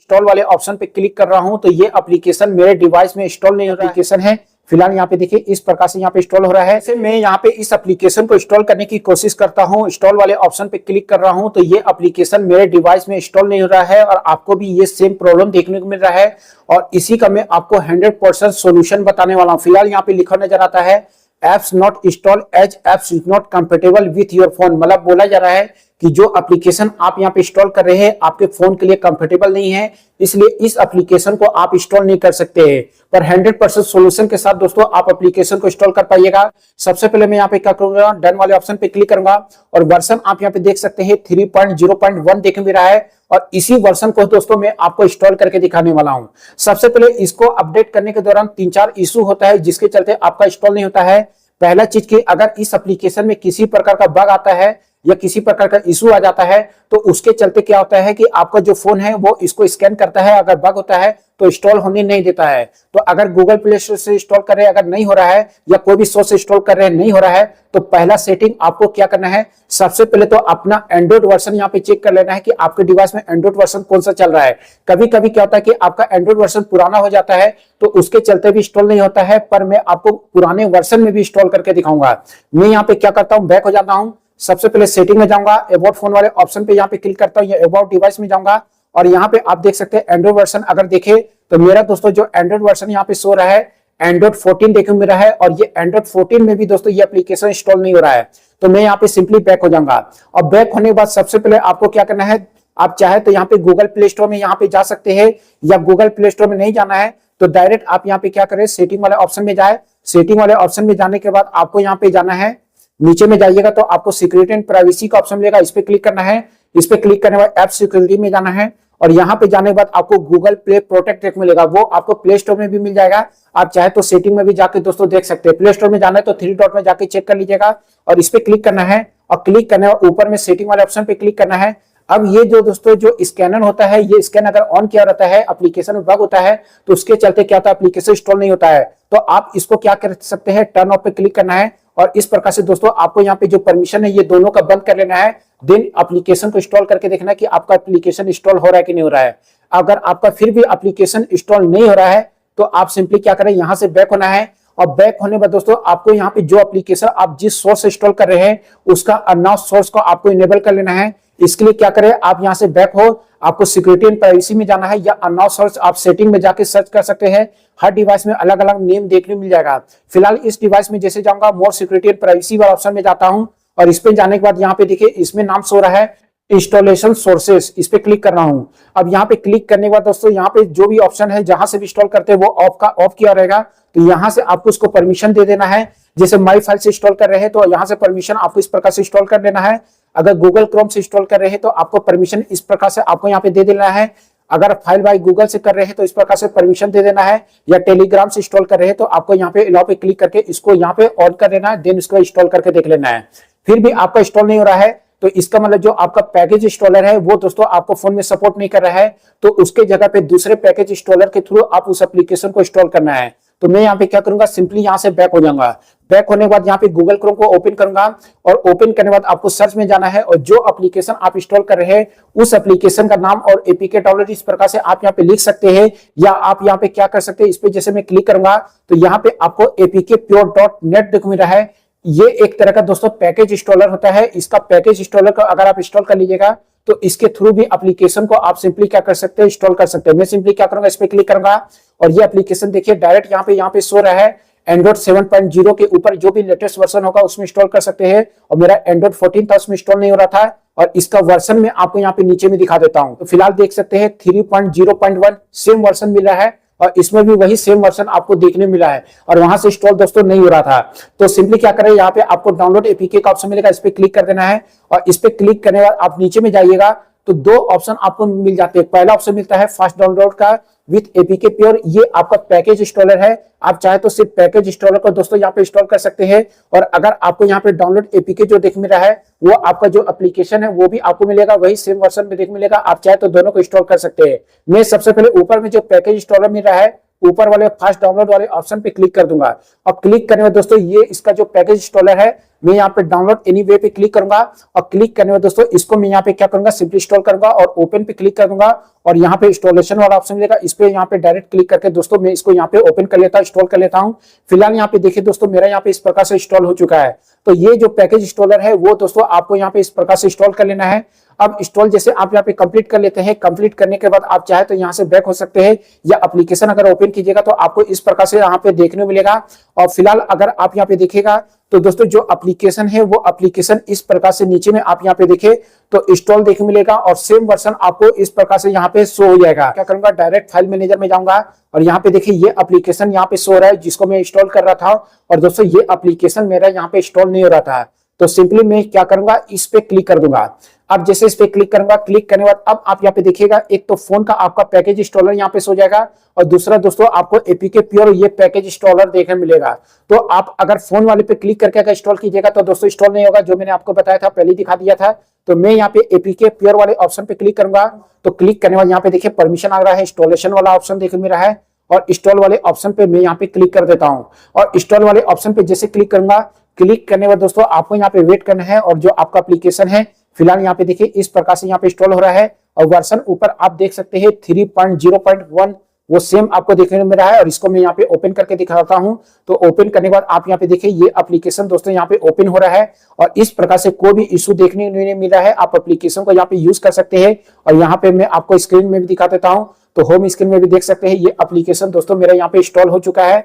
Install वाले option पे click कर रहा हूं तो ये एप्लीकेशन मेरे डिवाइस में इंस्टॉल नहीं हो रहा एप्लीकेशन है। फिलहाल यहाँ पे देखिए इस प्रकार से यहाँ पे इंस्टॉल हो रहा है। मैं यहाँ पे इस एप्लीकेशन को इंस्टॉल करने की कोशिश करता हूँ, इंस्टॉल वाले ऑप्शन पे क्लिक कर रहा हूँ तो ये एप्लीकेशन मेरे डिवाइस में इंस्टॉल नहीं हो रहा है और आपको भी ये सेम प्रॉब्लम देखने को मिल रहा है और इसी का मैं आपको 100% सोल्यूशन बताने वाला हूँ। फिलहाल यहाँ पे लिखा नजर आता है apps not install as apps is not compatible with your phone, मतलब बोला जा रहा है कि जो एप्लीकेशन आप यहाँ पे इंस्टॉल कर रहे हैं आपके फोन के लिए कंफर्टेबल नहीं है, इसलिए इस एप्लीकेशन को आप इंस्टॉल नहीं कर सकते हैं। पर 100% सॉल्यूशन के साथ दोस्तों आप एप्लीकेशन को इंस्टॉल कर पाइएगा। सबसे पहले मैं यहाँ पे क्या करूंगा, डन वाले ऑप्शन पे क्लिक करूंगा और वर्जन आप यहाँ पे देख सकते हैं 3.0.1 देखने मिल रहा है और इसी वर्जन को दोस्तों मैं आपको इंस्टॉल करके दिखाने वाला हूं। सबसे पहले इसको अपडेट करने के दौरान 3-4 इशू होता है जिसके चलते आपका इंस्टॉल नहीं होता है। पहला चीज कि अगर इस एप्लीकेशन में किसी प्रकार का बग आता है या किसी प्रकार का इशू आ जाता है तो उसके चलते क्या होता है कि आपका जो फोन है वो इसको स्कैन करता है, अगर बग होता है तो इंस्टॉल होने नहीं देता है। तो अगर गूगल प्ले स्टोर से इंस्टॉल कर रहे हैं अगर नहीं हो रहा है या कोई भी सोर्स से इंस्टॉल कर रहे हैं नहीं हो रहा है तो पहला सेटिंग आपको क्या करना है, सबसे पहले तो अपना एंड्रॉइड वर्जन यहाँ पे चेक कर लेना है कि आपके डिवाइस में एंड्रॉइड वर्जन कौन सा चल रहा है। कभी कभी क्या होता है कि आपका एंड्रॉइड वर्जन पुराना हो जाता है तो उसके चलते भी इंस्टॉल नहीं होता है, पर मैं आपको पुराने वर्जन में भी इंस्टॉल करके दिखाऊंगा। मैं यहाँ पे क्या करता हूँ, बैक हो जाता हूँ, सबसे पहले सेटिंग में जाऊंगा, अबाउट फोन वाले ऑप्शन पे यहाँ पे क्लिक करता हूँ या अबाउट डिवाइस में जाऊंगा और यहाँ पे आप देख सकते हैं एंड्रॉइड वर्जन अगर देखें तो मेरा दोस्तों जो एंड्रॉइड वर्जन यहाँ पे शो रहा है एंड्रॉइड 14 देखने मिल रहा है और ये एंड्रॉइड 14 में भी दोस्तों ये एप्लीकेशन इंस्टॉल नहीं हो रहा है। तो मैं यहाँ पे सिंपली बैक हो जाऊंगा और बैक होने के बाद सबसे पहले आपको क्या करना है, आप चाहे तो यहाँ पे गूगल प्ले स्टोर में यहाँ पे जा सकते हैं या गूगल प्ले स्टोर में नहीं जाना है तो डायरेक्ट आप यहाँ पे क्या करें, सेटिंग वाले ऑप्शन में जाए। सेटिंग वाले ऑप्शन में जाने के बाद आपको यहाँ पे जाना है, नीचे में जाइएगा तो आपको सिक्योरिटी एंड प्राइवेसी का ऑप्शन मिलेगा, इस पे क्लिक करना है। इस पे क्लिक करने के बाद ऐप सिक्योरिटी में जाना है और यहाँ पे जाने के बाद आपको गूगल प्ले प्रोटेक्ट एक मिलेगा, वो आपको प्ले स्टोर में भी मिल जाएगा। आप चाहे तो सेटिंग में भी जाके दोस्तों देख सकते हैं। प्ले स्टोर में जाना है तो 3 डॉट में जाके चेक कर लीजिएगा और इस पे क्लिक करना है और क्लिक करने के ऊपर में सेटिंग वाले ऑप्शन पे क्लिक करना है। अब ये जो दोस्तों जो स्कैनर होता है, ये स्कैन अगर ऑन किया रहता है एप्लीकेशन में बग होता है तो उसके चलते क्या होता है, एप्लीकेशन इंस्टॉल नहीं होता है। तो आप इसको क्या कर सकते हैं, टर्न ऑफ पे क्लिक करना है और इस प्रकार से दोस्तों आपको यहाँ पे जो परमिशन है ये दोनों का बंद कर लेना है। देन एप्लीकेशन को इंस्टॉल करके देखना है कि आपका एप्लीकेशन इंस्टॉल हो रहा है कि नहीं हो रहा है। अगर आपका फिर भी एप्लीकेशन इंस्टॉल नहीं हो रहा है तो आप सिंपली क्या करें, यहाँ से बैक होना है और बैक होने के बाद दोस्तों आपको यहाँ पे जो एप्लीकेशन आप जिस सोर्स से इंस्टॉल कर रहे हैं उसका अननोन सोर्स को आपको इनेबल कर लेना है। इसके लिए क्या करें, आप यहाँ से बैक हो, आपको सिक्योरिटी एंड प्राइवेसी में जाना है या अननोन सोर्स आप सेटिंग में जाके सर्च कर सकते हैं। हर डिवाइस में अलग अलग नेम देखने मिल जाएगा। फिलहाल इस डिवाइस में जैसे जाऊंगा मोर सिक्योरिटी एंड प्राइवेसी वाला ऑप्शन में जाता हूं और इस पे जाने के बाद यहाँ पे देखिए इसमें नाम सो रहा है इंस्टॉलेशन सोर्सेस, इस पे क्लिक कर रहा हूं। अब यहाँ पे क्लिक करने के बाद दोस्तों यहाँ पे जो भी ऑप्शन है जहां से भी इंस्टॉल करते हैं वो ऑफ किया रहेगा, तो यहाँ से आपको उसको परमिशन दे देना है। जैसे माई फाइल से इंस्टॉल कर रहे हैं तो यहाँ से परमिशन आपको इस प्रकार से इंस्टॉल कर देना है। अगर गूगल क्रोम से इंस्टॉल कर रहे हैं तो आपको परमिशन इस प्रकार से आपको यहाँ पे दे देना है। अगर फाइल बाय गूगल से कर रहे हैं तो इस प्रकार से परमिशन दे देना है या टेलीग्राम से इंस्टॉल कर रहे हैं तो आपको यहाँ पे अलाउ पे क्लिक करके इसको यहाँ पे ऑन कर देना है। देन इसको इंस्टॉल करके देख लेना है। फिर भी आपका इंस्टॉल नहीं हो रहा है तो इसका मतलब जो आपका पैकेज इंस्टॉलर है वो दोस्तों आपको फोन में सपोर्ट नहीं कर रहा है, तो उसके जगह पे दूसरे पैकेज इंस्टॉलर के थ्रू आप उस एप्लीकेशन को इंस्टॉल करना है। तो मैं यहाँ पे क्या करूंगा, सिंपली यहाँ से बैक हो जाऊंगा। बैक होने के बाद यहाँ पे गूगल क्रोम को ओपन करूंगा और ओपन करने के बाद आपको सर्च में जाना है और जो एप्लीकेशन आप इंस्टॉल कर रहे हैं उस एप्लीकेशन का नाम और एपीके डाउनलोड इस प्रकार से आप यहाँ पे लिख सकते हैं या आप यहाँ पे क्या कर सकते हैं, इस पे जैसे मैं क्लिक करूंगा तो यहाँ पे आपको एपीके प्योर.net दिख मिल रहा है। ये एक तरह का दोस्तों पैकेज इंस्टॉलर होता है। इसका पैकेज इंस्टॉलर का अगर आप इंस्टॉल कर लीजिएगा तो इसके थ्रू भी एप्लीकेशन को आप सिंपली क्या कर सकते हैं, इंस्टॉल कर सकते हैं। मैं सिंपली क्या करूंगा, इस पे क्लिक करूंगा और ये एप्लीकेशन देखिए डायरेक्ट यहाँ पे शो रहा है एंड्रॉइड 7.0 के ऊपर जो भी लेटेस्ट वर्जन होगा उसमें इंस्टॉल कर सकते हैं और मेरा एंड्रॉइड 14 था उसमें इंस्टॉल नहीं हो रहा था और इसका वर्जन में आपको यहाँ पे नीचे में दिखा देता हूं। तो फिलहाल देख सकते हैं 3.0.1 सेम वर्जन मिल रहा है और इसमें भी वही सेम वर्जन आपको देखने मिला है और वहां से इंस्टॉल दोस्तों नहीं हो रहा था। तो सिंपली क्या करें, यहाँ पे आपको डाउनलोड एपीके का ऑप्शन मिलेगा, इस पे क्लिक कर देना है और इस पे क्लिक करने के बाद आप नीचे में जाइएगा तो 2 ऑप्शन आपको मिल जाते हैं। पहला ऑप्शन मिलता है फास्ट डाउनलोड का विथ एपीके प्योर, ये आपका पैकेज इंस्टॉलर है। आप चाहे तो सिर्फ पैकेज इंस्टॉलर को दोस्तों यहाँ पे इंस्टॉल कर सकते हैं और अगर आपको यहाँ पे डाउनलोड एपीके जो देख मिल रहा है वो आपका जो एप्लीकेशन है वो भी आपको मिलेगा, वही सेम वर्जन में देख मिलेगा। आप चाहे तो दोनों को इंस्टॉल कर सकते हैं। मैं सबसे पहले ऊपर में जो पैकेज इंस्टॉलर मिल रहा है ऊपर वाले फास्ट डाउनलोड वाले ऑप्शन पे क्लिक कर दूंगा और क्लिक करने में दोस्तों ये इसका जो पैकेज इंस्टॉलर है मैं यहाँ पे डाउनलोड एनीवे पे क्लिक करूंगा और क्लिक करने में दोस्तों इसको मैं यहाँ पे क्या करूंगा, सिंपली इंस्टॉल करूंगा और ओपन पे क्लिक कर दूंगा और यहाँ पे इंस्टॉलेशन वाला ऑप्शन मिलेगा, इस पे यहाँ पे डायरेक्ट क्लिक करके दोस्तों मैं इसको यहाँ पे ओपन कर लेता हूँ, इंस्टॉल कर लेता हूँ। फिलहाल यहाँ पे देखिए दोस्तों मेरा यहाँ पे इस प्रकार से इंस्टॉल हो चुका है। तो ये जो पैकेज इंस्टॉलर है वो दोस्तों आपको यहाँ पे इस प्रकार से इंस्टॉल कर लेना है। अब इंस्टॉल जैसे आप यहाँ पे कंप्लीट कर लेते हैं, कंप्लीट करने के बाद आप चाहे तो यहाँ से बैक हो सकते हैं या एप्लीकेशन अगर ओपन कीजिएगा तो आपको इस प्रकार से यहाँ पे देखने को मिलेगा। और फिलहाल अगर आप यहाँ पे देखिएगा तो दोस्तों जो एप्लीकेशन है वो एप्लीकेशन इस प्रकार से नीचे में आप यहाँ पे देखे तो इंस्टॉल देखने मिलेगा और सेम वर्जन आपको इस प्रकार से यहाँ पे शो हो जाएगा। क्या करूंगा, डायरेक्ट फाइल मैनेजर में जाऊंगा और यहाँ पे देखिए ये एप्लीकेशन यहाँ पे शो हो रहा है जिसको मैं इंस्टॉल कर रहा था और दोस्तों ये एप्लीकेशन मेरा यहाँ पे इंस्टॉल नहीं हो रहा था। तो सिंपली मैं क्या करूंगा, इस पे क्लिक कर दूंगा। अब जैसे इस पे क्लिक करूंगा, क्लिक करने के बाद अब आप यहाँ पे देखिएगा एक तो फोन का आपका पैकेज इंस्टॉलर यहाँ पे हो जाएगा और दूसरा दोस्तों आपको एपीके प्योर ये पैकेज इंस्टॉलर देखने मिलेगा। तो आप अगर फोन वाले पे क्लिक करके अगर इंस्टॉल कीजिएगा तो दोस्तों इंस्टॉल नहीं होगा, जो मैंने आपको बताया था पहले दिखा दिया था। तो मैं यहाँ पे एपीके प्योर वाले ऑप्शन पे क्लिक करूंगा तो क्लिक करने बाद यहाँ पे देखिए परमिशन आ रहा है, इंस्टॉलेशन वाला ऑप्शन देखने मिल रहा है और इंस्टॉल वाले ऑप्शन पे मैं यहाँ पे क्लिक कर देता हूँ और इंस्टॉल वाले ऑप्शन पे जैसे क्लिक करूंगा, क्लिक करने के बाद दोस्तों आपको यहाँ पे वेट करना है और जो आपका एप्लीकेशन है फिलहाल यहाँ पे देखिए इस प्रकार से यहाँ पे इंस्टॉल हो रहा है और वर्जन ऊपर आप देख सकते हैं 3.0.1 वो सेम आपको देखने को मिल रहा है। और इसको मैं यहाँ पे ओपन करके दिखाता हूँ। तो ओपन करने के बाद आप यहाँ पे देखिए ये एप्लीकेशन दोस्तों यहाँ पे ओपन हो रहा है और इस प्रकार से कोई भी इशू देखने को नहीं मिल रहा है। आप एप्लीकेशन को यहाँ पे यूज कर सकते हैं और यहाँ पे मैं आपको स्क्रीन में भी दिखा देता हूँ। तो होम स्क्रीन में भी देख सकते हैं ये एप्लीकेशन दोस्तों मेरा यहाँ पे इंस्टॉल हो चुका है।